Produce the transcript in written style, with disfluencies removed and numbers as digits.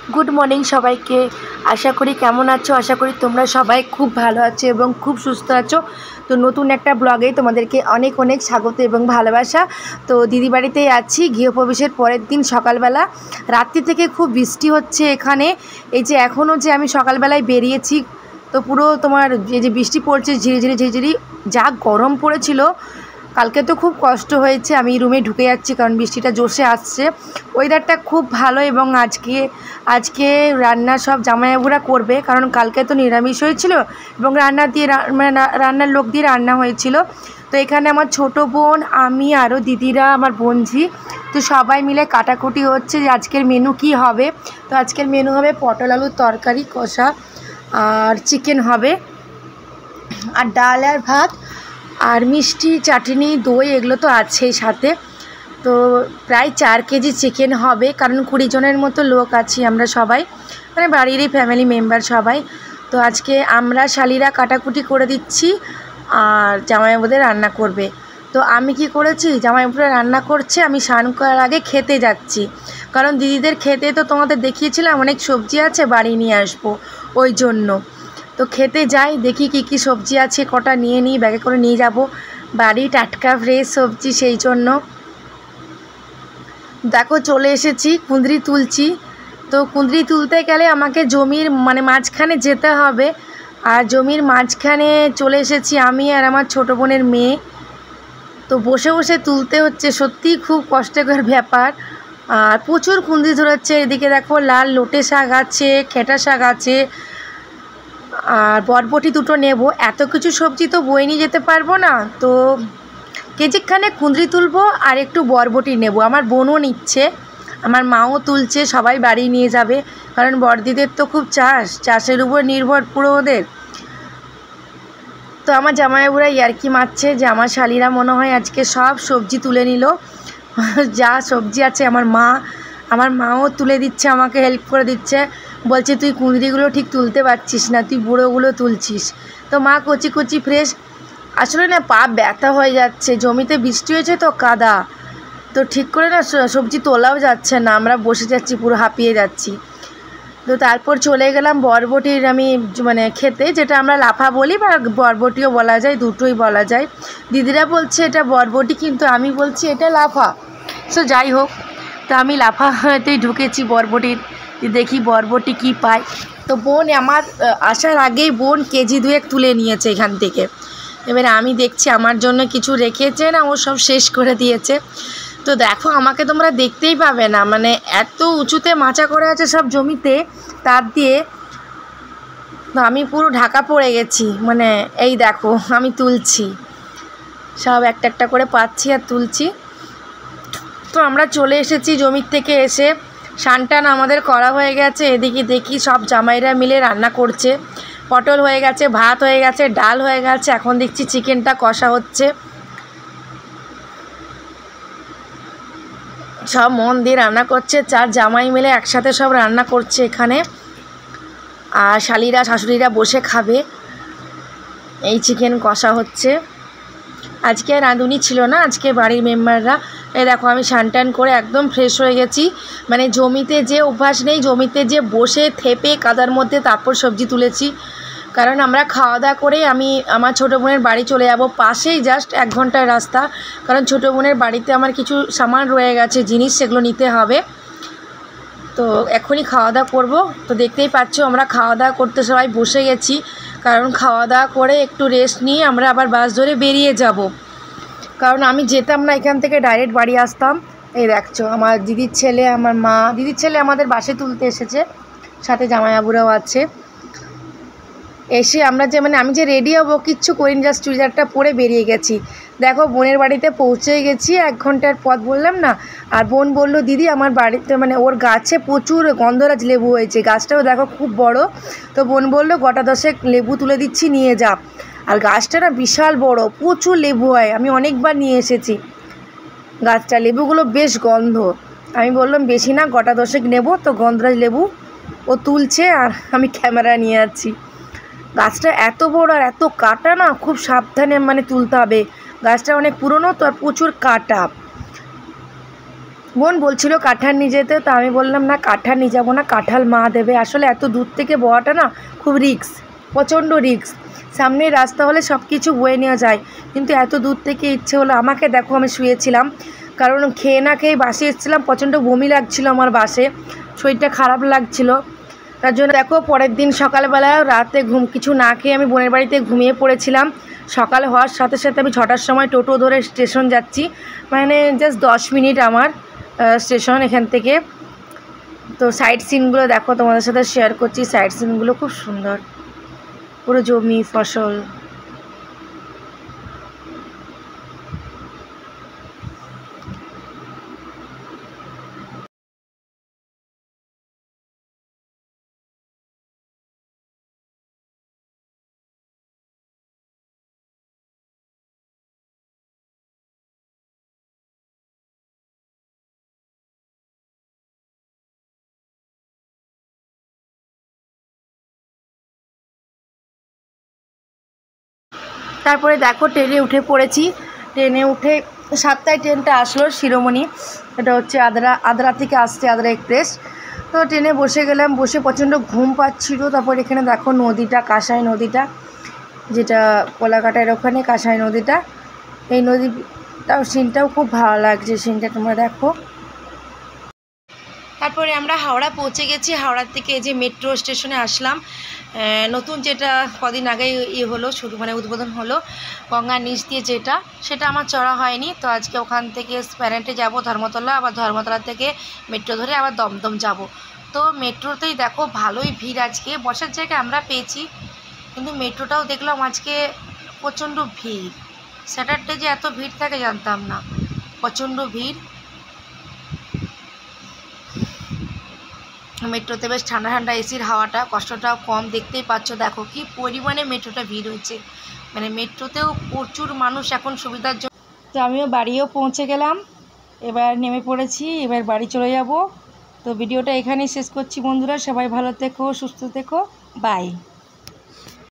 Good morning सबाइके आशा करी केमन आछो। आशा करी तोमरा सबाई खूब भालो आछो एबं खूब सुस्थ आछो। तो नतून एक ब्लगे तोमादेरके अनेक अनेक स्वागत एबं भालोबासा। तो दिदी बाड़ीतेई आछि गृहप्रवेशेर परेर दिन सकालबेला रात्रि थेके खूब बिस्टी होच्छे एखाने। एई जे एखोनो जे आमि सकालबेलाय बेरिয়েছি तो पुरो तोमार এই যে বৃষ্টি পড়ছে ঝিরিঝিরি ঝিরিঝিরি যা গরম পড়েছিল কালকে তো খুব কষ্ট হয়েছে। আমি রুমে ঢুকে যাচ্ছি কারণ বৃষ্টিটা জোরে আসছে। ওয়েদারটা খুব ভালো এবং আজকে রান্না সব জামাইবাবুরা করবে কারণ কালকে তো নিরামিষ হয়েছিল এবং রান্নার লোক দিয়ে রান্না হয়েছিল। তো এখানে আমার ছোট বোন, আমি আরও দিদিরা, আমার বোনঝি, তো সবাই মিলে কাটাকুটি হচ্ছে যে আজকের মেনু কি হবে। তো আজকের মেনু হবে পটল আলুর তরকারি কষা আর চিকেন হবে আর ডাল আর ভাত আর মিষ্টি চাটনি দই এগুলো তো আছেই সাথে। তো প্রায় 4 কেজি চিকেন হবে কারণ 20 জনের মতো লোক আছি আমরা সবাই, মানে বাড়িরই ফ্যামিলি মেম্বার সবাই। তো আজকে আমরা শালিরা কাটাকুটি করে দিচ্ছি আর জামাইবাবুদের রান্না করবে। তো আমি কি করেছি, জামাইবাবুরা রান্না করছে, আমি স্নান করার আগে খেতে যাচ্ছি কারণ দিদিদের খেতে তো তোমাদের দেখিয়েছিলাম অনেক সবজি আছে বাড়ি নিয়ে আসবো ওই জন্য। তো খেতে যাই, দেখি কি কি সবজি আছে, কটা নিয়ে নিই, ব্যাগে করে নিয়ে যাব বাড়ি, টাটকা ফ্রেশ সবজি। সেই জন্য দেখো চলে এসেছি, কুঁদরি তুলছি। তো কুঁদরি তুলতে গেলে আমাকে জমির মাঝখানে যেতে হবে আর জমির মাঝখানে চলে এসেছি আমি আর আমার ছোটো বোনের মেয়ে। তো বসে বসে তুলতে হচ্ছে, সত্যিই খুব কষ্টকর ব্যাপার আর প্রচুর কুঁদরি ধরেছে। এদিকে দেখো লাল লোটে শাক আছে, খেটা শাক আছে আর বরবটি দুটো নেব। এত কিছু সবজি তো বয়ে নিয়ে যেতে পারবো না, তো কেজিখানে কুঁদরি তুলবো আর একটু বরবটি নেব। আমার বোনও নিচ্ছে, আমার মাও তুলছে, সবাই বাড়ি নিয়ে যাবে কারণ বড়দিদের তো খুব চাষের উপর নির্ভর পুরো ওদের। তো আমার জামাইবাবুরা ইয়ার্কি মারছে যে আমার শালিরা মনে হয় আজকে সব সবজি তুলে নিল। যা সবজি আছে আমার মাও তুলে দিচ্ছে, আমাকে হেল্প করে দিচ্ছে, বলছে তুই কুঁদরিগুলো ঠিক তুলতে পারছিস না, তুই বুড়োগুলো তুলছিস। তো মা কচি কচি ফ্রেশ, আসলে না পা ব্যথা হয়ে যাচ্ছে, জমিতে বৃষ্টি হয়েছে তো কাদা, তো ঠিক করে না সবজি তোলাও যাচ্ছে না, আমরা বসে যাচ্ছি পুরো হাঁপিয়ে যাচ্ছি। তো তারপর চলে গেলাম বরবটির আমি খেতে, যেটা আমরা লাফা বলি বা বরবটিও বলা যায়, দুটোই বলা যায়। দিদিরা বলছে এটা বরবটি কিন্তু আমি বলছি এটা লাফা। সো যাই হোক, তো আমি লাফাতেই ঢুকেছি বরবটির, দেখি বরবটি কি পাই। তো বোন আমার আসার আগেই বোন কেজি 2 তুলে নিয়েছে এখান থেকে। এবারে আমি দেখছি আমার জন্য কিছু রেখেছে না, ও সব শেষ করে দিয়েছে। তো দেখো আমাকে তোমরা দেখতেই পাবে না, এত উঁচুতে মাচা করে আছে সব জমিতে, তার দিয়ে তো আমি পুরো ঢাকা পড়ে গেছি। এই দেখো আমি তুলছি, সব একটা একটা করে পাচ্ছি আর তুলছি। তো আমরা চলে এসেছি জমির থেকে এসে, স্নান আমাদের করা হয়ে গেছে। এদিকে দেখি সব জামাইরা মিলে রান্না করছে, পটল হয়ে গেছে, ভাত হয়ে গেছে, ডাল হয়ে গেছে, এখন দেখছি চিকেনটা কষা হচ্ছে। সব মন দিয়ে রান্না করছে, 4 জামাই মিলে একসাথে সব রান্না করছে এখানে, আর শালিরা শাশুড়িরা বসে খাবে। এই চিকেন কষা হচ্ছে। আজকে রাঁধুনি ছিল না, আজকে বাড়ির মেম্বাররা। এই দেখো আমি স্নান করে একদম ফ্রেশ হয়ে গেছি, জমিতে যে অভ্যাস নেই, জমিতে যে বসে থেপে কাদার মধ্যে তারপর সবজি তুলেছি। কারণ আমরা খাওয়া দাওয়া করে আমি আমার ছোটো বোনের বাড়ি চলে যাব, পাশেই জাস্ট 1 ঘন্টার রাস্তা। কারণ ছোটো বোনের বাড়িতে আমার কিছু সামান রয়ে গেছে, জিনিস, সেগুলো নিতে হবে। তো এখনই খাওয়া দাওয়া করবো। তো দেখতেই পাচ্ছ আমরা খাওয়া দাওয়া করতে সবাই বসে গেছি, কারণ খাওয়া দাওয়া করে একটু রেস্ট নিয়ে আমরা আবার বাস ধরে বেরিয়ে যাব। কারণ আমি যেতাম না এখান থেকে, ডাইরেক্ট বাড়ি আসতাম। এই দেখছো আমার দিদির ছেলে, আমার মা, দিদির ছেলে আমাদের বাসে তুলতে এসেছে, সাথে জামাইবাবুরাও আছে। এসে আমরা যে আমি যে রেডি হবো কিচ্ছু করিনি, জাস্ট চুড়িদারটা পরে বেরিয়ে গেছি। দেখো বোনের বাড়িতে পৌঁছে গেছি, 1 ঘন্টার পথ বললাম না। আর বোন বললো দিদি আমার বাড়িতে ওর গাছে প্রচুর গন্ধরাজ লেবু হয়েছে, গাছটাও দেখো খুব বড়। তো বোন বললো গোটা 10 লেবু তুলে দিচ্ছি, নিয়ে যা। আর গাছটা না বিশাল বড়, প্রচুর লেবু হয়, আমি অনেকবার নিয়ে এসেছি গাছটা, লেবুগুলো বেশ গন্ধ। আমি বললাম বেশি না, গোটা 10 নেব। তো গন্ধরাজ লেবু ও তুলছে আর আমি ক্যামেরা নিয়ে যাচ্ছি। গাছটা এত বড় আর এত কাটা না, খুব সাবধানে তুলতে হবে। গাছটা অনেক পুরনো তো, আর প্রচুর কাটা। বোন বলছিল কাঁঠাল নিয়ে যেতে, তো আমি বললাম না কাঁঠাল নিয়ে যাবো না, কাঁঠাল মা দেবে। আসলে এত দূর থেকে বওয়াটা না খুব রিস্ক, প্রচণ্ড রিস্ক। সামনে রাস্তা হলে সব কিছু বয়ে নেওয়া যায়, কিন্তু এত দূর থেকে ইচ্ছে হলো। আমাকে দেখো আমি শুয়েছিলাম, কারণ খেয়ে না খেয়ে বাসে এসেছিলাম, প্রচণ্ড বমি লাগছিল আমার, বাসে শরীরটা খারাপ লাগছিল। তার জন্য দেখো পরের দিন সকালবেলা রাতে কিছু না খেয়ে আমি বোনের বাড়িতে ঘুমিয়ে পড়েছিলাম। সকাল হওয়ার সাথে সাথে আমি 6টার সময় টোটো ধরে স্টেশন যাচ্ছি, মানে জাস্ট 10 মিনিট আমার স্টেশন এখান থেকে। তো সাইট সিনগুলো দেখো তোমাদের সাথে শেয়ার করছি। সাইট সিনগুলো খুব সুন্দর, পুরো জমি ফসল। তারপরে দেখো ট্রেনে উঠে পড়েছি। ট্রেনে উঠে 7টায় ট্রেনটা আসলো শিরোমণি, এটা হচ্ছে আদ্রা থেকে আসছে, আদ্রা এক্সপ্রেস। তো ট্রেনে বসে গেলাম, বসে প্রচণ্ড ঘুম পাচ্ছিল। তারপর এখানে দেখো নদীটা, কাঁসাই নদীটা, যেটা কোলাঘাটের ওখানে কাঁসাই নদীটা, এই নদীটাও সিনটাও খুব ভালো লাগছে, সিনটা তোমরা দেখো। তারপরে আমরা হাওড়া পৌঁছে গেছি। হাওড়ার থেকে এই যে মেট্রো স্টেশনে আসলাম, নতুন যেটা কদিন আগে হলো, শুধু মানে উদ্বোধন হলো, গঙ্গার নিচ দিয়ে যেটা, সেটা আমার চড়া হয়নি। তো আজকে ওখান থেকে স্প্যারেন্টে যাব ধর্মতলা, আবার ধর্মতলা থেকে মেট্রো ধরে আবার দমদম যাব। তো মেট্রোতেই দেখো ভালোই ভিড়, আজকে বসার জায়গা আমরা পেয়েছি, কিন্তু মেট্রোটাও দেখলাম আজকে প্রচণ্ড ভিড়। স্যাটারডে যে এত ভিড় থাকে জানতাম না, প্রচণ্ড ভিড়। মেট্রোতে বেশ ঠান্ডা ঠান্ডা, এসির হাওয়াটা, কষ্টটাও কম। দেখতেই পাচ্ছ দেখো কি পরিমাণে মেট্রোটা ভিড় হয়েছে, মানে মেট্রোতেও প্রচুর মানুষ এখন সুবিধার জন্য। তো আমিও বাড়িও পৌঁছে গেলাম, এবার নেমে পড়েছি, এবার বাড়ি চলে যাব। তো ভিডিওটা এখানেই শেষ করছি বন্ধুরা, সবাই ভালো থেকো, সুস্থ থেকো, বাই।